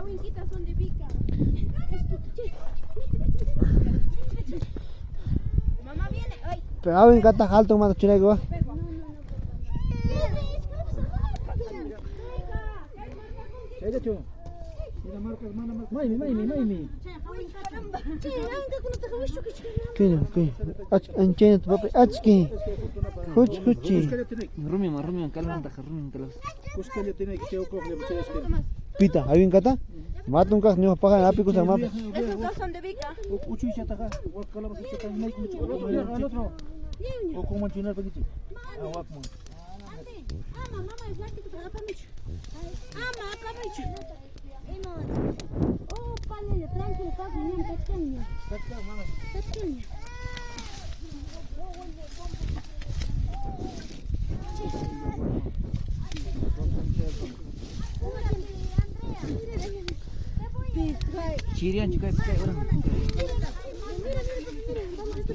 abuelitas son de pica. Mamá viene. Ay. Pero abin kata halto ma chunai go. Eda chu. Ida marcas mana marcas. Maimi. Kini. Ach anchen tu papi achki. Huchi. Rumi kalman tak rumi kalas. Kuskale tiene que yo coge muchas Pita, abin kata. Matun ka nyo pakan api ku sama. Esos dos son de pica. Uchu chata ka, wakala mas chata naik mucho. Al otro. O como chinar pagiti. Awak mo. Mama, oh, palele, tranquilo, как мне тачканье. Тачканье. Cirian juga pakai orang.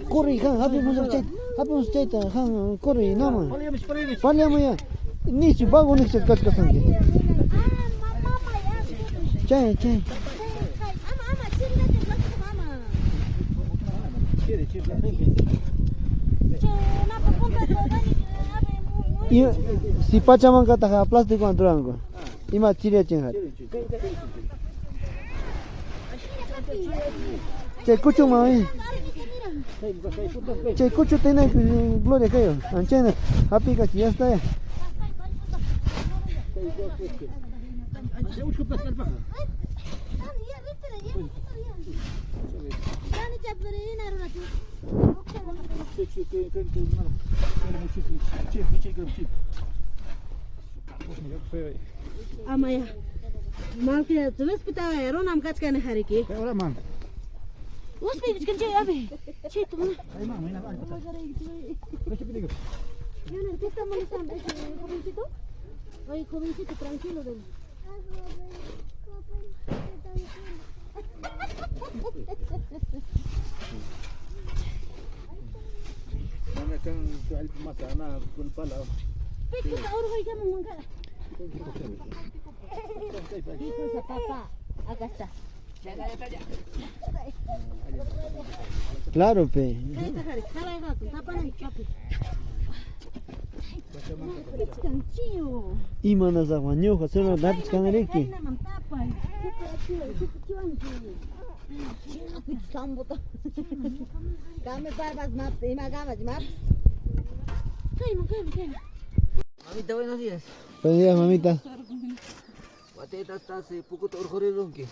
Kori kan api musuh cait kan kori nama. Palyam ya. Ni si bago ni chat kat kasange. Cai. Iya, si pacaman kata ha plastik antran ko. Ima ciria cenghat. Cek kucu mai. Cek kucu tena gloria kayo. Anchen happy ka ya está ya. Amaya. Mal que tu ves pita era nam kaç kane hariki. Ora man. Us pe dikin cey abi. Cey tu mana? Ay man, mina ay pata. Yo no te está molestando ese jovencito. Oye, jovencito, tranquilo ven. Mana kan jual masana kun pala. Pica ahora voy a mongar. Hijo de papá, acá está. Claro pe. Ima na zawanyo ka seno dapis kanareki. Kami barbas maps, ima gamas maps. Kamu. Mami buenos días. Buenos días, mamita. Wate tata se pukut orhore ronke.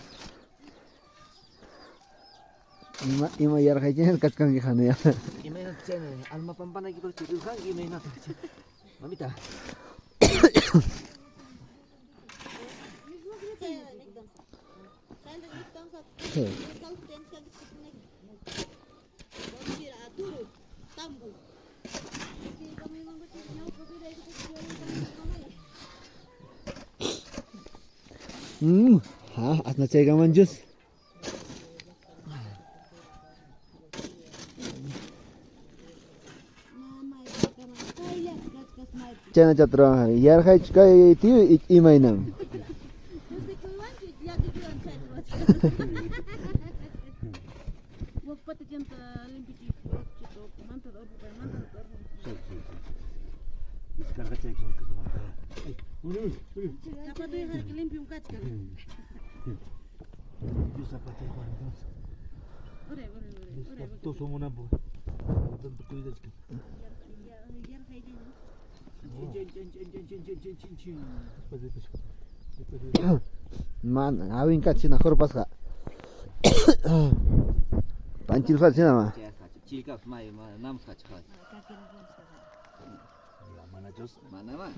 Ima yar khajen katkan ki khane ya. Imena channel alma pampana ki percidu kan imena. Mamita. Asna cai gaman jus. Chana chatra yar khai kai tiu imainam. Descarga cek son. Apa tu yang harus limpio kaca? Bisa pakai kuan. Ore. Tu semua nampu. Tentu kuida cek. Man, awin kaci nak korpas kak. Pancil kaci nama. Cilka mai nam kac khat.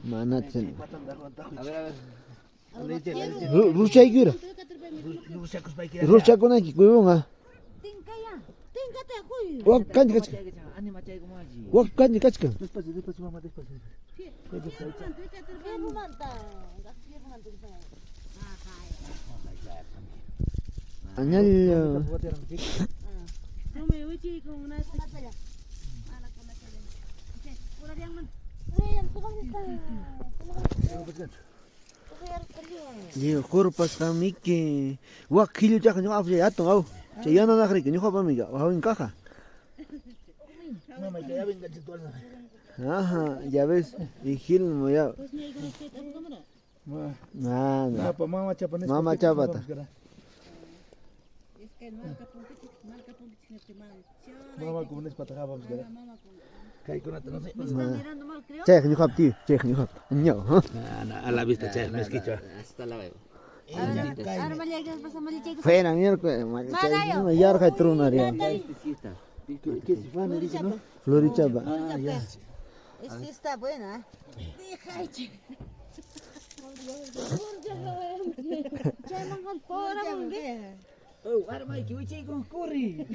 Mana cen. Aber Ruchai kira. Ruchai kona ki kuyo nga. Tingka teh kuy. Wak kan kaci. ani macai ko maji. Wak kan kaci kan. Despacio mama despacio. Anyal. Rumah uji kau nak saja. Anak anak kalian. Okey, orang yang mana? Yang tu kan kita. Digo, corpas kami que wak kilo ya no había ya tongau. Ya ya no na cree que no jopa miga, o en caja. Mamá, que ya venga tu alma. Ajá, ya ves, y gil no ya. Pues me digo que te cámara. Nada. Mama chapanes. Mama chapata. Es que marca puntitos que man. Mama con unas patas vamos a ver. Cae con no sé. Me están mirando mal, creo. Che, ni hop tío, che, ni hop. No, ha. A la vista, che, me esquicho. Hasta la veo. Ahora me le pasa mal chico. Fuera miércoles, no ya ra truna ria. ¿Qué se van a decir, no? Florichaba. Ah, ya. Esta está buena. Déjate. Oh, arma que uchi con curry.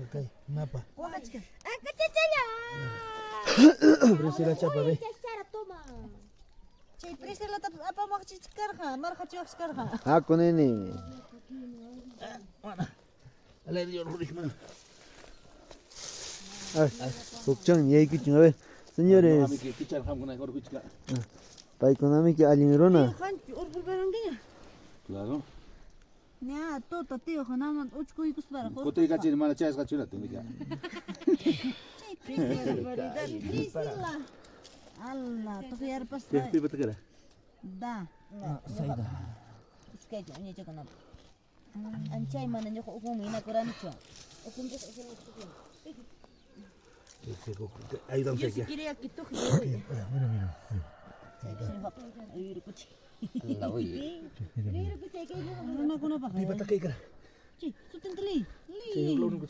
Okay, napa. Acá Presi la chapa ve. Chay presa la apa mau carga, marca chos carga. Ah, con nene. Ale dio Rurisman. Ah, 걱정 얘기 좀 해. Señores, para económica alimerona. Claro. Ya, todo tío, nada más ocho y para. Kote ka chini mana chai ska chuna tunga. Priscila. Allah, tu yar pas. Pi batakara. Da. Saida. Skate ni jaga na. Ancai mana ni ko ko mina ko rani chwa. Okum just okum. Ahí donde Yo si quería que tú La oye. no kuna pa. Pi batakay ka. Chi, sutun tali. Say lo nung.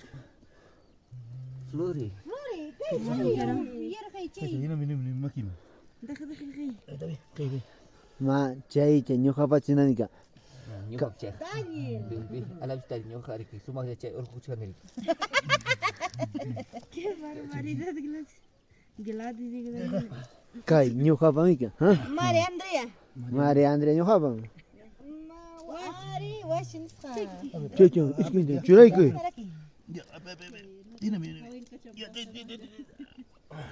Flori. Yar kay chi. Ina mini makin. Dakha. Ay tabi, kay. Ma, chay, nyo ka pa chinanika. Nyokap cek. Daniel. Alam tadi nyokap hari semua dia cek urut kucing ni. Qué barbaridad, Gladi de Kai, nyo ka pa mika, ha? Maria Andrea. Maria Andrea nyo ka pa. Mari Washington. Cho, iskin churai ko. Ina mini.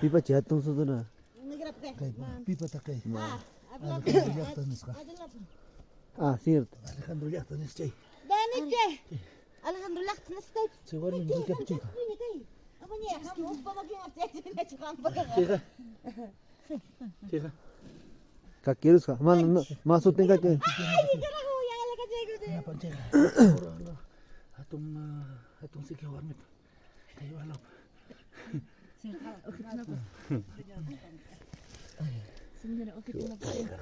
Pipa chatong so na. Nagrap ka. Pi batakay. Abla. Ah, cierto. Alejandro ya está en este. Danike. Alhamdulillah nastai. Seguro ni ka pichi. Apa ni? Kamu apa lagi macam ni cakap apa? Chega. Chega. Ka quieres ka? Ma so tenga que. Na panchega. Atum si ke warmit. Kayo alam.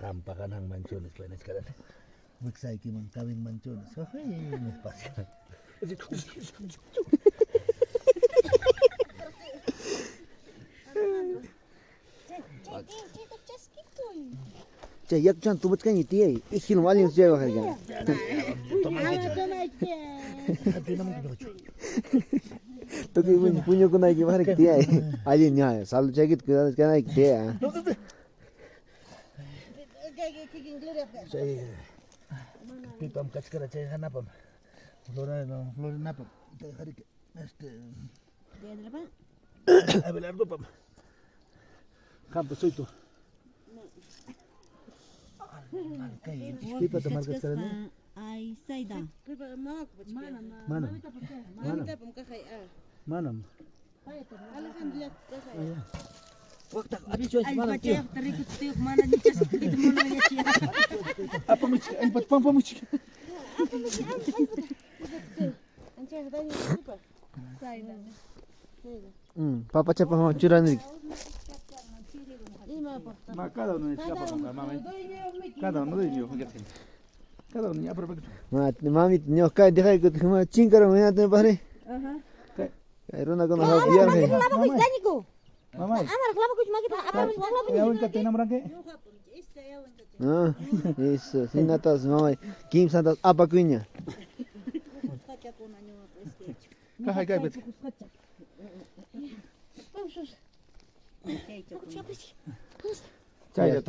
Rampakan ang mansiones pa nas kada. Magsay ki mang kawing mansiones. Okay, mas pas. Che, yak chan tu butkan iti ai. Ikil malin se wa kharga. To ki punyo ko na ki bahar ki ai. Ali nya sal chagit ka na ki ai. Say pipam kachkara chay hanapam. Flora napam. Tay harik. Abelardo pam. Campo soito. Pipa tomar kachkara ni. Ay, Saida. Manam. Manam. Alhamdulillah. Waktu ada cuy Ay, malam baca terikut tiup mana ni cas itu mana ya cia. Apa michi? Ay pam michi. Anjir tadi apa? Saida. Papa chapa ho churani. Cada uno escapa con la mamá. Cada uno de ellos, cada uno ya perfecto. Ma, mami nyo ka dikhai ko khama ching karo me ate bahre. Aha. Kai rona ko na ho biar hai. Kelapa kuch tadi ko. Mamá. Amar kelapa kuch magi apa kelapa Ya ven que te enamoran que. Ah, isso, sinatas mama. Kim santas apa kunya. Kahai kai bet. Vamos. Chai